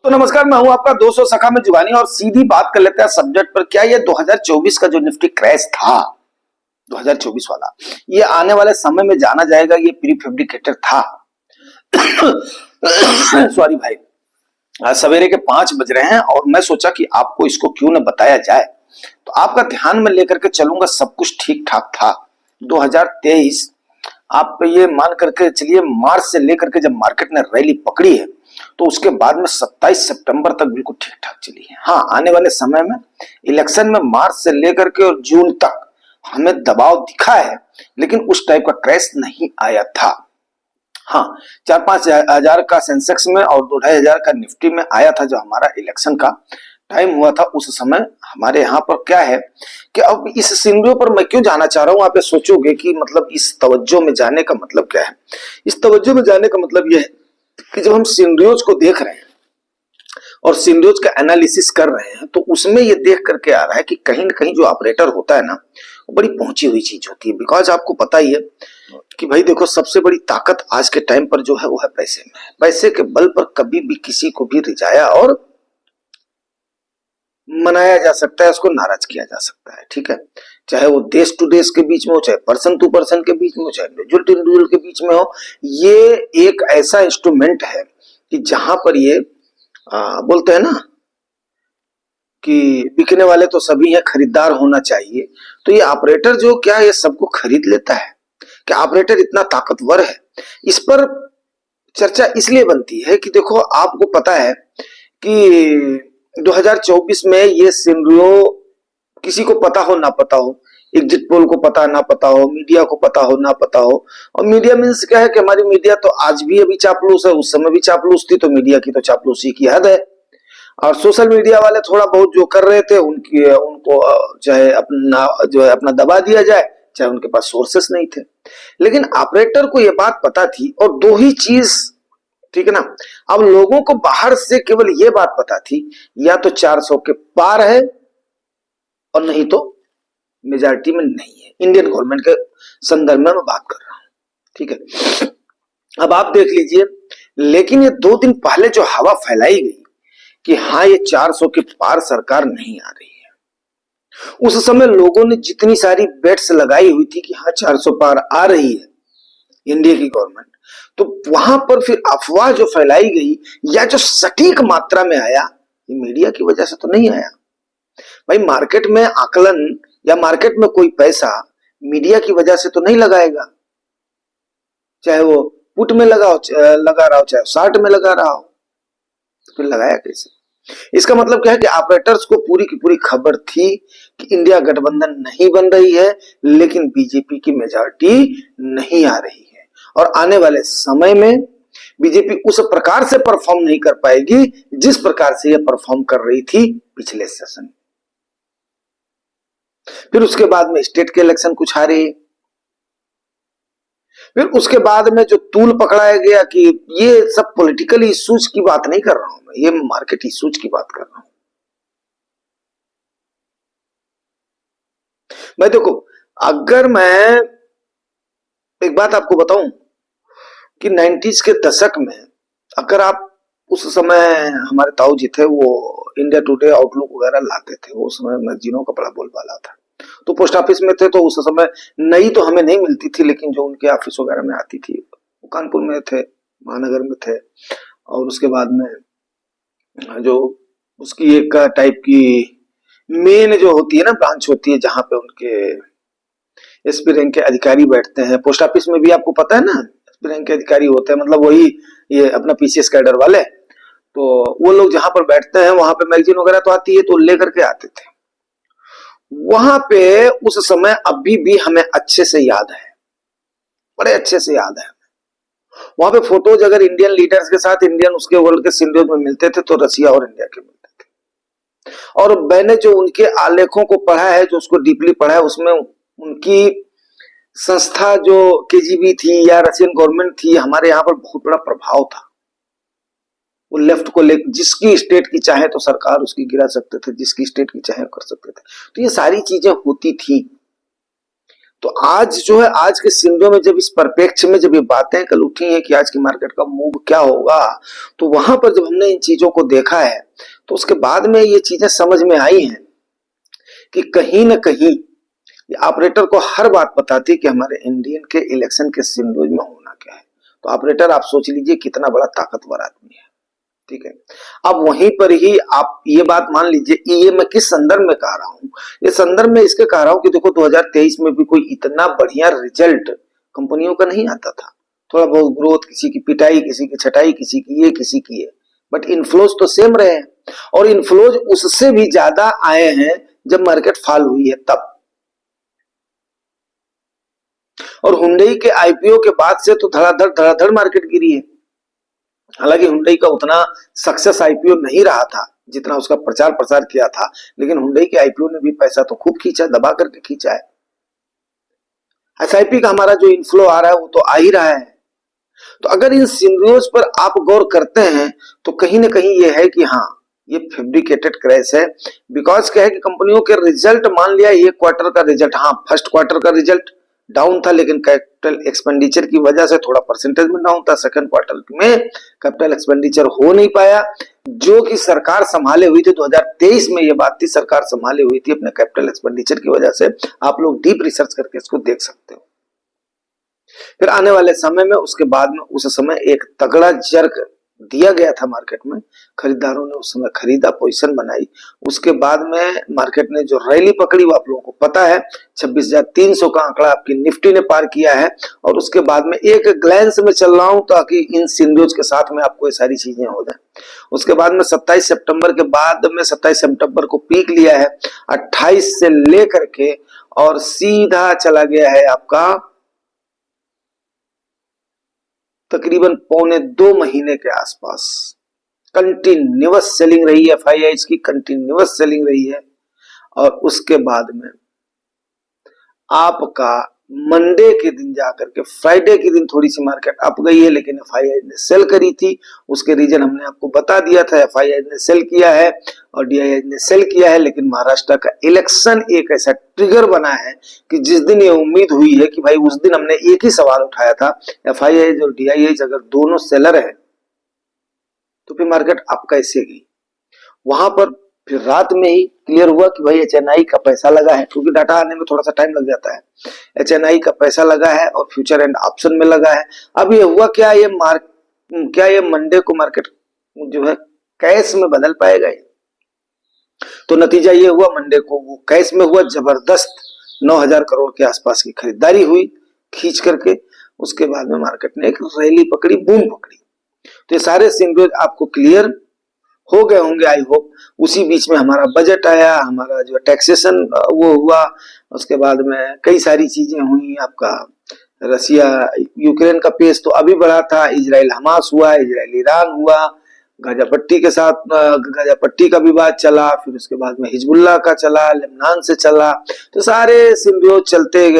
तो नमस्कार, मैं हूं आपका दोस्त और सखा में जुगानी और सीधी बात कर लेते हैं सब्जेक्ट पर। क्या ये 2024 का जो निफ्टी क्रैश था 2024 वाला, ये आने वाले समय में जाना जाएगा ये प्री फैब्रिकेटेड था? सॉरी भाई, आज सवेरे के 5 बज रहे हैं और मैं सोचा कि आपको इसको क्यों न बताया जाए। तो आपका ध्यान में लेकर के चलूंगा। सब कुछ ठीक ठाक था 2023, आप ये मान करके चलिए मार्च से लेकर के जब मार्केट ने रैली पकड़ी है तो उसके बाद में 27 सितंबर तक बिल्कुल ठीक ठाक चली है। हाँ, आने वाले समय में इलेक्शन में मार्च से लेकर के और जून तक हमें दबाव दिखा है, लेकिन उस टाइप का क्रैश नहीं आया था। हाँ, 4-5 हजार का सेंसेक्स में और 2-2.5 का निफ्टी में आया था। जो हमारा इलेक्शन का टाइम हुआ था उस समय हमारे यहाँ पर क्या है कि अब इस सिनेरियो पर मैं क्यों जाना चाह रहा हूँ। आप ये सोचोगे कि मतलब इस तवज्जो में जाने का मतलब क्या है। इस तवज्जो में जाने का मतलब यह है कि जब हम सिनेरियोज को देख रहे हैं और सिनेरियोज का एनालिसिस कर रहे हैं तो उसमें ये देख करके आ रहा है कि कहीं ना कहीं जो ऑपरेटर होता है ना, वो बड़ी पहुंची हुई चीज होती है। बिकॉज आपको पता ही है कि भाई देखो, सबसे बड़ी ताकत आज के टाइम पर जो है वो है पैसे में। पैसे के बल पर कभी भी किसी को भी रिझाया और मनाया जा सकता है, उसको नाराज किया जा सकता है। ठीक है, चाहे वो देश टू देश के बीच में हो, चाहे पर्सन टू पर्सन के बीच में हो, चाहे इंडिविजुअल टू इंडिविजुअल के बीच में हो। ये एक ऐसा इंस्ट्रूमेंट है कि जहां पर ये बोलते हैं ना कि बिकने वाले तो सभी हैं, खरीदार होना चाहिए। तो ये ऑपरेटर जो क्या ये सबको खरीद लेता है? क्या ऑपरेटर इतना ताकतवर है? इस पर चर्चा इसलिए बनती है कि देखो, आपको पता है कि 2024 में ये सिनेरियो किसी को पता हो ना पता हो, एग्जिट पोल को पता ना पता हो, मीडिया को पता हो ना पता हो। और मीडिया मीन्स क्या है कि हमारी मीडिया तो आज भी अभी चापलूस है, उस समय भी चापलूस थी, तो मीडिया की तो चापलूसी की हद है। और सोशल मीडिया वाले थोड़ा बहुत जो कर रहे थे उनको चाहे अपना जो है अपना दबा दिया जाए, चाहे उनके पास सोर्सेस नहीं थे। लेकिन ऑपरेटर को यह बात पता थी और दो ही चीज, ठीक है ना। अब लोगों को बाहर से केवल यह बात पता थी, या तो 400 के पार है और नहीं तो मेजॉरिटी में नहीं है। इंडियन गवर्नमेंट के संदर्भ में मैं बात कर रहा हूं, ठीक है। अब आप देख लीजिए, लेकिन ये 2 दिन पहले जो हवा फैलाई गई कि हाँ ये 400 के पार सरकार नहीं आ रही है, उस समय लोगों ने जितनी सारी बेट्स लगाई हुई थी कि हाँ 400 पार आ रही है इंडिया की गवर्नमेंट, तो वहां पर फिर अफवाह जो फैलाई गई या जो सटीक मात्रा में आया, ये मीडिया की वजह से तो नहीं आया। भाई मार्केट में आकलन या मार्केट में कोई पैसा मीडिया की वजह से तो नहीं लगाएगा, चाहे वो पुट में लगा रहा हो, चाहे शॉर्ट में लगा रहा हो, तो फिर लगाया कैसे? इसका मतलब क्या है कि ऑपरेटर्स को पूरी की पूरी खबर थी कि इंडिया गठबंधन नहीं बन रही है, लेकिन बीजेपी की मेजॉरिटी नहीं आ रही है और आने वाले समय में बीजेपी उस प्रकार से परफॉर्म नहीं कर पाएगी जिस प्रकार से यह परफॉर्म कर रही थी पिछले सेशन। फिर उसके बाद में स्टेट के इलेक्शन कुछ हारे, फिर उसके बाद में जो तूल पकड़ाया गया कि ये सब पॉलिटिकल इश्यूज की बात नहीं कर रहा हूं मैं, ये मार्केट इश्यूज की बात कर रहा हूं। मैं देखो, अगर मैं एक बात आपको बताऊं कि 90s के दशक में अगर आप उस समय, हमारे ताऊ जी थे, वो इंडिया टुडे आउटलुक वगैरह लाते थे, वो समय मैगजीनों का बड़ा बोलबाला था। तो पोस्ट ऑफिस में थे तो उस समय नई तो हमें नहीं मिलती थी, लेकिन जो उनके ऑफिस वगैरह में आती थी, वो कानपुर में थे, महानगर में थे। और उसके बाद में जो उसकी एक टाइप की मेन जो होती है ना ब्रांच होती है, जहां पे उनके एसपी रैंक के अधिकारी बैठते हैं। पोस्ट ऑफिस में भी आपको पता है ना, एसपी रैंक के अधिकारी होते हैं, मतलब वही ये अपना पीसीएस कैडर वाले। तो वो लोग जहां पर बैठते हैं वहां पे मैगजीन वगैरह तो आती है, तो लेकर के आते थे वहां पे। उस समय अभी भी हमें अच्छे से याद है, बड़े अच्छे से याद है। वहां पे फोटोज अगर इंडियन लीडर्स के साथ इंडियन उसके वर्ल्ड के सिंबल्स में मिलते थे तो रसिया और इंडिया के मिलते थे। और मैंने जो उनके आलेखों को पढ़ा है, जो उसको डीपली पढ़ा है, उसमें उनकी संस्था जो केजीबी थी या रशियन गवर्नमेंट थी, हमारे यहाँ पर बहुत बड़ा प्रभाव था। वो लेफ्ट को ले, जिसकी स्टेट की चाहे तो सरकार उसकी गिरा सकते थे, जिसकी स्टेट की चाहे कर सकते थे। तो ये सारी चीजें होती थी। तो आज जो है, आज के सिनेरियो में जब इस परिप्रेक्ष्य में जब ये बातें कल उठी हैं कि आज की मार्केट का मूव क्या होगा, तो वहां पर जब हमने इन चीजों को देखा है तो उसके बाद में ये चीजें समझ में आई हैं कि कहीं ना कहीं ऑपरेटर को हर बात बताती कि हमारे इंडियन के इलेक्शन के सिनेरियो में होना क्या है। तो ऑपरेटर आप सोच लीजिए कितना बड़ा ताकतवर आदमी है, ठीक है। अब वहीं पर ही आप ये बात मान लीजिए, ये मैं किस संदर्भ में कह रहा हूं, ये संदर्भ में इसके कह रहा हूं कि देखो 2023 में भी कोई इतना बढ़िया रिजल्ट कंपनियों का नहीं आता था। थोड़ा बहुत ग्रोथ, किसी की पिटाई, किसी की छटाई, किसी की ये, किसी की ये, बट इनफ्लोज तो सेम रहे हैं। और इनफ्लोज उससे भी ज्यादा आए हैं जब मार्केट फॉल हुई है तब। और हुंडई के आईपीओ के बाद से तो धड़ाधड़ मार्केट गिरी है। हालांकि हुंडई का उतना सक्सेस आईपीओ नहीं रहा था जितना उसका प्रचार प्रसार किया था, लेकिन हुंडई के आईपीओ ने भी पैसा तो खूब खींचा, दबा करके खींचा है। एसआईपी का हमारा जो इनफ्लो आ रहा है वो तो आ ही रहा है। तो अगर इन सिनेरियोज पर आप गौर करते हैं तो कहीं ना कहीं ये है कि हाँ, ये फैब्रिकेटेड क्रैश है। बिकॉज क्या है कि कंपनियों के रिजल्ट, मान लिया एक क्वार्टर का रिजल्ट, हाँ फर्स्ट क्वार्टर का रिजल्ट डाउन था, लेकिन कैपिटल एक्सपेंडिचर की वजह से थोड़ा परसेंटेज में डाउन था। सेकंड क्वार्टर में कैपिटल एक्सपेंडिचर हो नहीं पाया, जो कि सरकार संभाले हुई थी। 2023 में ये बात थी, सरकार संभाले हुई थी अपने कैपिटल एक्सपेंडिचर की वजह से। आप लोग डीप रिसर्च करके इसको देख सकते हो। फिर आने वाले समय में, उसके बाद में, उस समय एक तगड़ा जर्क दिया गया था मार्केट में, खरीदारों ने उस समय खरीदा, पोजीशन बनाई। उसके बाद में मार्केट ने जो रैली पकड़ी वो आप लोगों को पता है, 26,300 का आंकड़ा आपकी निफ्टी ने पार किया है। और उसके बाद में एक ग्लैंस में चल रहा हूं ताकि इन सिनेरियोज के साथ में आपको ये सारी चीजें हो जाए। उसके बाद में 27 सितंबर के बाद में, 27 सितंबर को पीक लिया है, 28 से लेकर के और सीधा चला गया है आपका तकरीबन 1.25 महीने के आसपास। कंटिन्यूअस सेलिंग रही है, एफआईआईज की कंटिन्यूअस सेलिंग रही है। और उसके बाद में आपका मंडे के दिन जाकर के, फ्राइडे के दिन थोड़ी सी मार्केट अप गई है, लेकिन एफआईआई ने सेल करी थी। उसके रीजन हमने आपको बता दिया था, एफआईआई ने सेल किया है और डीआईआई ने सेल किया है। लेकिन महाराष्ट्र का इलेक्शन एक ऐसा ट्रिगर बना है कि जिस दिन ये उम्मीद हुई है कि भाई, उस दिन हमने एक ही सवाल उठाया था, एफआईआई और डीआईआई अगर दोनों सेलर है तो फिर मार्केट अप कैसे गई। वहां पर फिर रात में ही क्लियर हुआ कि भाई एचएनआई का पैसा लगा है, क्योंकि डाटा आने में थोड़ा सा टाइम लग जाता है। एचएनआई का पैसा लगा है और फ्यूचर एंड ऑप्शन में लगा है। अब ये हुआ क्या, ये मंडे को मार्केट जो है कैश में बदल पाएगा ये? तो नतीजा ये हुआ, मंडे को वो कैश में हुआ, जबरदस्त 9,000 करोड़ के आसपास की खरीदारी हुई खींच करके। उसके बाद में मार्केट ने एक रैली पकड़ी, बूम पकड़ी। तो ये सारे सिनेरियो आपको क्लियर हो गए होंगे, आई होप। उसी बीच में हमारा बजट आया, हमारा जो टैक्सेशन वो हुआ, उसके बाद में कई सारी चीजें हुई। आपका रसिया यूक्रेन का पेस तो अभी बढ़ा था, इजराइल हमास हुआ, इजराइल ईरान हुआ, गाजा पट्टी के साथ गाजा पट्टी का विवाद चला, फिर उसके बाद में हिजबुल्लाह का चला, लेबनान से चला। तो सारे सिनेरियो चलते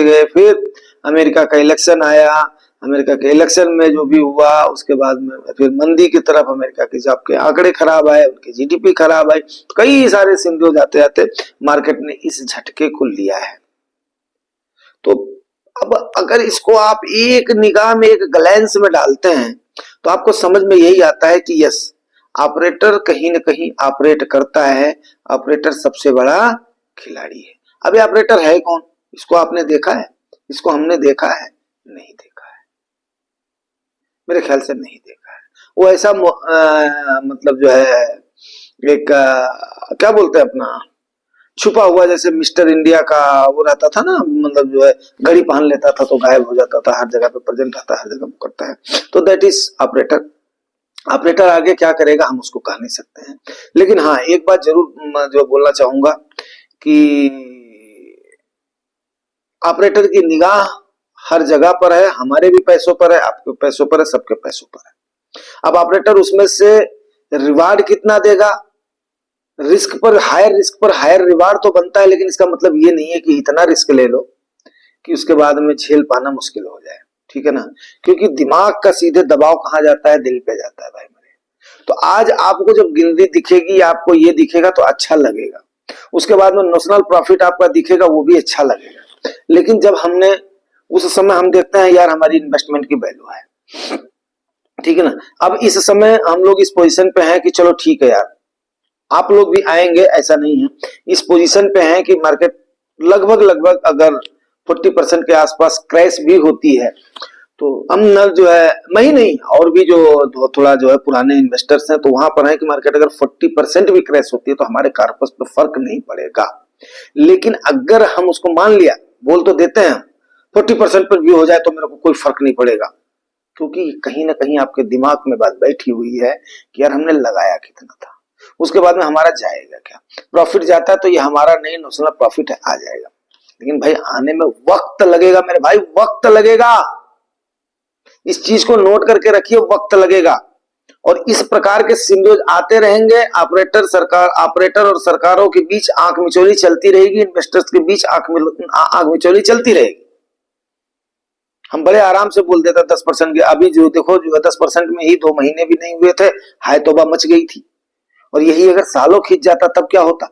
गए। फिर अमेरिका का इलेक्शन आया, अमेरिका के इलेक्शन में जो भी हुआ, उसके बाद में फिर मंदी की तरफ, अमेरिका के जॉब के आंकड़े खराब आए, उनकी जीडीपी खराब आई। तो कई सारे सिनेरियो जाते जाते मार्केट ने इस झटके को लिया है। तो अब अगर इसको आप एक निगाह में, एक ग्लैंस में डालते हैं तो आपको समझ में यही आता है कि यस, ऑपरेटर कहीं ना कहीं ऑपरेट करता है, ऑपरेटर सबसे बड़ा खिलाड़ी है। अब ये ऑपरेटर है कौन? इसको आपने देखा है? इसको हमने देखा है? नहीं देखा है, मेरे ख्याल से नहीं देखा है। वो ऐसा मतलब जो है एक क्या बोलते हैं अपना, छुपा हुआ, जैसे मिस्टर इंडिया का वो रहता था ना, मतलब जो है घड़ी पहन लेता था तो गायब हो जाता था, हर जगह पे प्रेजेंट रहता है, हर जगह करता है। तो दैट इज ऑपरेटर। ऑपरेटर आगे क्या करेगा हम उसको कह नहीं सकते हैं। लेकिन हाँ, एक बात जरूर जो बोलना चाहूंगा कि ऑपरेटर की निगाह हर जगह पर है, हमारे भी पैसों पर है, आपके पैसों पर है, सबके पैसों पर है। अब ऑपरेटर उसमें से रिवार्ड कितना देगा, रिस्क पर हायर रिवार्ड तो बनता है, लेकिन इसका मतलब ये नहीं है कि इतना रिस्क ले लो कि उसके बाद में झेल पाना मुश्किल हो जाए, ठीक है ना। क्योंकि दिमाग का सीधे दबाव कहाँ जाता है? दिल पे जाता है भाई मेरे। तो आज आपको जब गिनती दिखेगी, आपको ये दिखेगा तो अच्छा लगेगा, उसके बाद में नोशनल प्रॉफिट आपका दिखेगा, वो भी अच्छा लगेगा। लेकिन जब हमने उस समय हम देखते हैं यार हमारी इन्वेस्टमेंट की वैल्यू है, ठीक है ना। अब इस समय हम लोग इस पोजीशन पे हैं कि चलो ठीक है यार, आप लोग भी आएंगे ऐसा नहीं है, इस पोजीशन पे हैं कि मार्केट लगभग लगभग अगर 40% के आसपास क्रैश भी होती है तो हम न जो है मैं नहीं और भी जो थोड़ा जो है पुराने इन्वेस्टर्स हैं तो वहां पर है कि मार्केट अगर 40% भी क्रैश होती है तो हमारे कॉर्पस पे फर्क नहीं पड़ेगा। लेकिन अगर हम उसको मान लिया, बोल तो देते हैं 40% पर भी हो जाए तो मेरे को कोई फर्क नहीं पड़ेगा, क्योंकि कहीं ना कहीं आपके दिमाग में बात बैठी हुई है कि यार हमने लगाया कितना था, उसके बाद में हमारा जाएगा क्या, प्रॉफिट जाता है तो ये हमारा नहीं नौसला प्रॉफिट है आ जाएगा, लेकिन भाई आने में वक्त लगेगा मेरे भाई, वक्त लगेगा। इस चीज को नोट करके रखिए, वक्त लगेगा। और इस प्रकार के सिनेरियोज आते रहेंगे, ऑपरेटर और सरकारों के बीच आंख मिचौली चलती रहेगी, इन्वेस्टर्स के बीच आंख मिचौली चलती रहेगी। हम बड़े आराम से बोल देते 10% के, अभी जो देखो जो 10% में ही 2 महीने भी नहीं हुए थे, हाय तौबा मच गई थी। और यही अगर सालों खींच जाता तब क्या होता,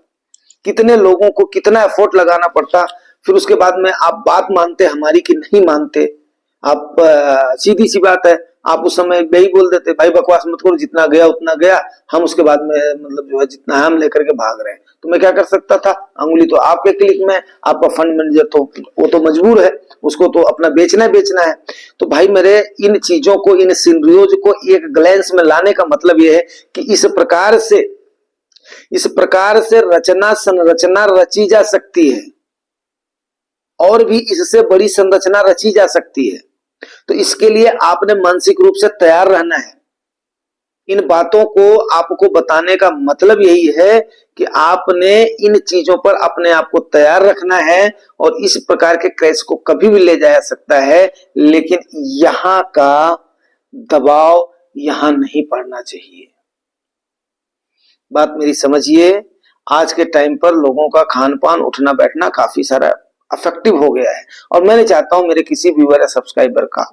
कितने लोगों को कितना एफर्ट लगाना पड़ता, फिर उसके बाद में आप बात मानते हमारी कि नहीं मानते। आप सीधी सी बात है, आप उस समय यही बोल देते भाई बकवास मत करो, जितना गया उतना गया, हम उसके बाद में मतलब जो है जितना है हम लेकर के भाग रहे हैं। तो मैं क्या कर सकता था, अंगुली तो आपके क्लिक में, आपका फंड मैनेजर तो वो तो मजबूर है, उसको तो अपना बेचना है। तो भाई मेरे इन चीजों को, इन सिनेरियोज को एक ग्लैंस में लाने का मतलब ये है कि इस प्रकार से रचना संरचना रची जा सकती है और भी इससे बड़ी संरचना रची जा सकती है। तो इसके लिए आपने मानसिक रूप से तैयार रहना है। इन बातों को आपको बताने का मतलब यही है कि आपने इन चीजों पर अपने आप को तैयार रखना है और इस प्रकार के क्रैश को कभी भी ले जाया सकता है, लेकिन यहां का दबाव यहां नहीं पड़ना चाहिए। बात मेरी समझिए, आज के टाइम पर लोगों का खान पान उठना बैठना काफी सारा अफेक्टिव हो गया है और मैं नहीं चाहता हूं मेरे किसी व्यूअर या सब्सक्राइबर का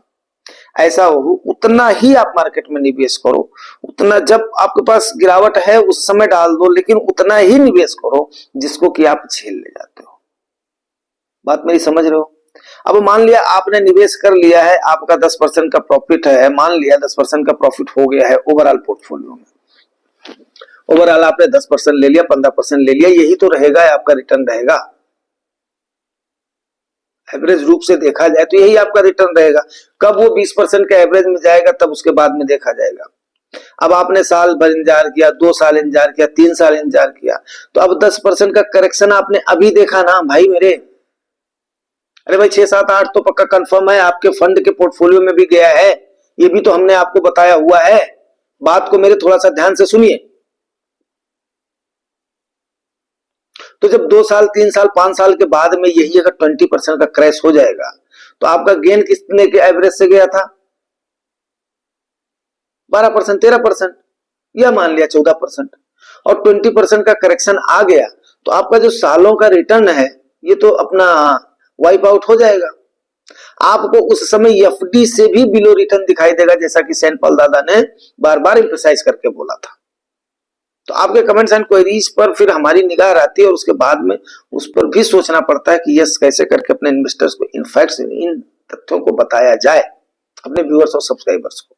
ऐसा हो। उतना ही आप मार्केट में निवेश करो, उतना जब आपके पास गिरावट है उस समय डाल दो, लेकिन उतना ही निवेश करो जिसको कि आप झेल ले जाते हो। बात मेरी समझ रहे हो। अब मान लिया आपने निवेश कर लिया है, आपका 10% का प्रॉफिट है, मान लिया 10% का प्रॉफिट हो गया है ओवरऑल पोर्टफोलियो में। ओवरऑल आपने 10% ले लिया, 15% ले लिया, यही तो रहेगा आपका रिटर्न रहेगा। एवरेज रूप से देखा जाए तो यही आपका रिटर्न रहेगा। कब वो 20% के एवरेज में जाएगा तब उसके बाद में देखा जाएगा। अब आपने साल भर इंतजार किया, 2 साल इंतजार किया, 3 साल इंतजार किया, तो अब 10% का करेक्शन आपने अभी देखा ना भाई मेरे। अरे भाई 6, 7, 8 तो पक्का कंफर्म है आपके फंड के पोर्टफोलियो में भी गया है, ये भी तो हमने आपको बताया हुआ है। बात को मेरे थोड़ा सा ध्यान से सुनिए। तो जब 2 साल, 3 साल, 5 साल के बाद में यही अगर 20% का क्रैश हो जाएगा तो आपका गेन कितने के एवरेज से गया था? 12%, 13%, या मान लिया 14%, और 20% का करेक्शन आ गया तो आपका जो सालों का रिटर्न है ये तो अपना वाइप आउट हो जाएगा। आपको उस समय एफडी से भी बिलो रिटर्न दिखाई देगा, जैसा कि सेंट पॉल दादा ने बार बार इंप्रेसाइज करके बोला था। तो आपके कमेंट्स एंड क्वेरीज पर फिर हमारी निगाह रहती है और उसके बाद में उस पर भी सोचना पड़ता है कि यस कैसे करके अपने इन्वेस्टर्स को इनफैक्ट इन तथ्यों को बताया जाए अपने व्यूअर्स और सब्सक्राइबर्स को।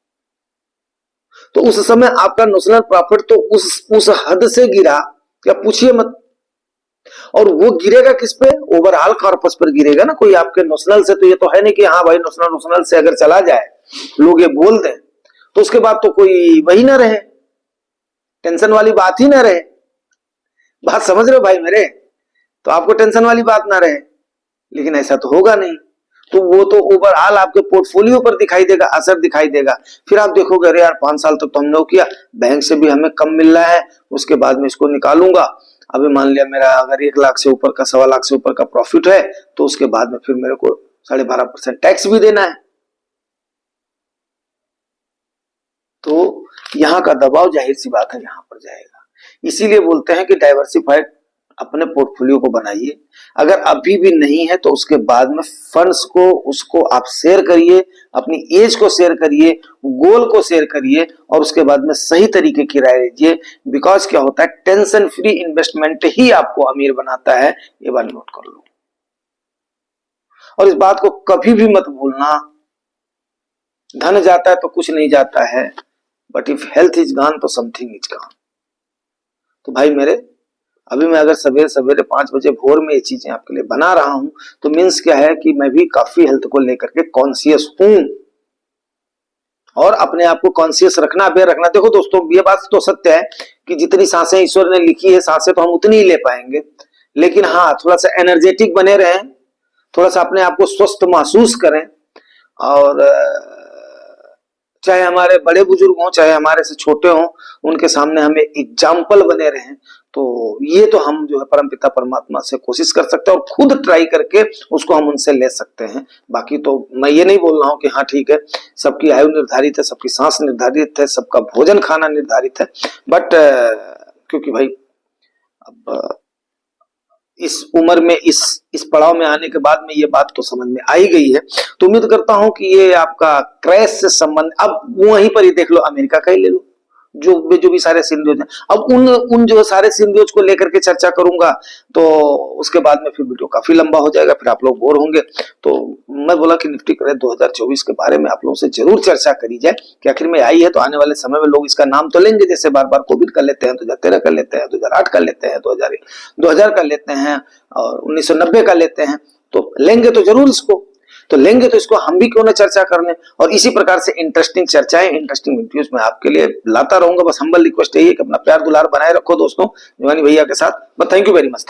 तो उस समय आपका नोशनल प्रॉफिट तो उस हद से गिरा क्या पूछिए मत। और वो गिरेगा किस पे? ओवरऑल कॉर्पस पर गिरेगा ना। कोई आपके नोशनल से तो ये तो है नहीं कि हाँ भाई नोशनल से अगर चला जाए, लोग ये बोल दें तो उसके बाद तो कोई वही ना रहे, टेंशन वाली बात ही ना रहे। बात समझ रहे हो भाई मेरे? तो आपको टेंशन वाली बात ना रहे, लेकिन ऐसा तो होगा नहीं। तो वो तो ओवरऑल आपके पोर्टफोलियो पर दिखाई देगा, असर दिखाई देगा। फिर आप देखोगे अरे यार 5 साल तक तो हमने किया, बैंक से भी हमें कम मिल रहा है, उसके बाद में इसको निकालूंगा। अभी मान लिया मेरा अगर 1 लाख से ऊपर का, 1.25 लाख से ऊपर का प्रॉफिट है तो उसके बाद में फिर मेरे को 12.5% टैक्स भी देना है। तो यहाँ का दबाव जाहिर सी बात है यहाँ पर जाएगा। इसीलिए बोलते हैं कि डाइवर्सिफाइड अपने पोर्टफोलियो को बनाइए। अगर अभी भी नहीं है तो उसके बाद में फंड्स को उसको आप शेयर करिए, अपनी एज को शेयर करिए, गोल को शेयर करिए और उसके बाद में सही तरीके की राय लीजिए। बिकॉज क्या होता है, टेंशन फ्री इन्वेस्टमेंट ही आपको अमीर बनाता है। ये बात नोट कर लो। और इस बात को कभी भी मत भूलना, धन जाता है तो कुछ नहीं जाता है, but if health is gone तो समथिंग इज गॉन। तो भाई मेरे, अभी मैं अगर सवेरे सवेरे 5 बजे भोर में ये चीजें आपके लिए बना रहा हूं तो मीन्स क्या है कि मैं भी काफी हेल्थ को लेकर के कॉन्शियस हूं, और अपने आप को कॉन्शियस रखना, अवेयर रखना। देखो दोस्तों, ये बात तो सत्य है कि जितनी सांसें ईश्वर ने लिखी है सांसें तो हम उतनी ही ले पाएंगे, लेकिन हाँ थोड़ा सा एनर्जेटिक बने रहें, थोड़ा सा अपने आप को स्वस्थ महसूस करें, और चाहे हमारे बड़े बुजुर्ग हों चाहे हमारे से छोटे हों, उनके सामने हमें एग्जाम्पल बने रहें। तो ये तो हम जो है परमपिता परमात्मा से कोशिश कर सकते हैं और खुद ट्राई करके उसको हम उनसे ले सकते हैं। बाकी तो मैं ये नहीं बोल रहा हूँ कि हाँ ठीक है सबकी आयु निर्धारित है, सबकी सांस निर्धारित है, सबका भोजन खाना निर्धारित है, बट क्योंकि भाई अब इस उम्र में इस पड़ाव में आने के बाद में ये बात तो समझ में आई गई है। तो उम्मीद करता हूं कि ये आपका क्रैश से संबंध, अब वहीं पर ही देख लो, अमेरिका का ही ले लो, जो भी सारे सिंधियोज हैं, अब उन जो सारे सिंधियोज को लेकर के चर्चा करूंगा तो उसके बाद में फिर वीडियो काफी लंबा हो जाएगा, फिर आप लोग बोर होंगे। तो मैं बोला कि निफ्टी करें 2024 के बारे में आप लोगों से जरूर चर्चा करी जाए कि आखिर में आई है तो आने वाले समय में लोग इसका नाम तो लेंगे, जैसे बार बार कोविड कर लेते हैं, 2013 कर लेते हैं, 2008 कर लेते हैं, 2000 कर लेते हैं, और 1990 कर लेते हैं, तो लेंगे तो जरूर इसको, तो लेंगे तो इसको हम भी क्यों ना चर्चा कर लें। और इसी प्रकार से इंटरेस्टिंग चर्चाएं, इंटरेस्टिंग वीडियोस मैं आपके लिए लाता रहूंगा। बस हम्बल रिक्वेस्ट यही है कि अपना प्यार दुलार बनाए रखो दोस्तों, जीवानी भैया के साथ। But thank you very much.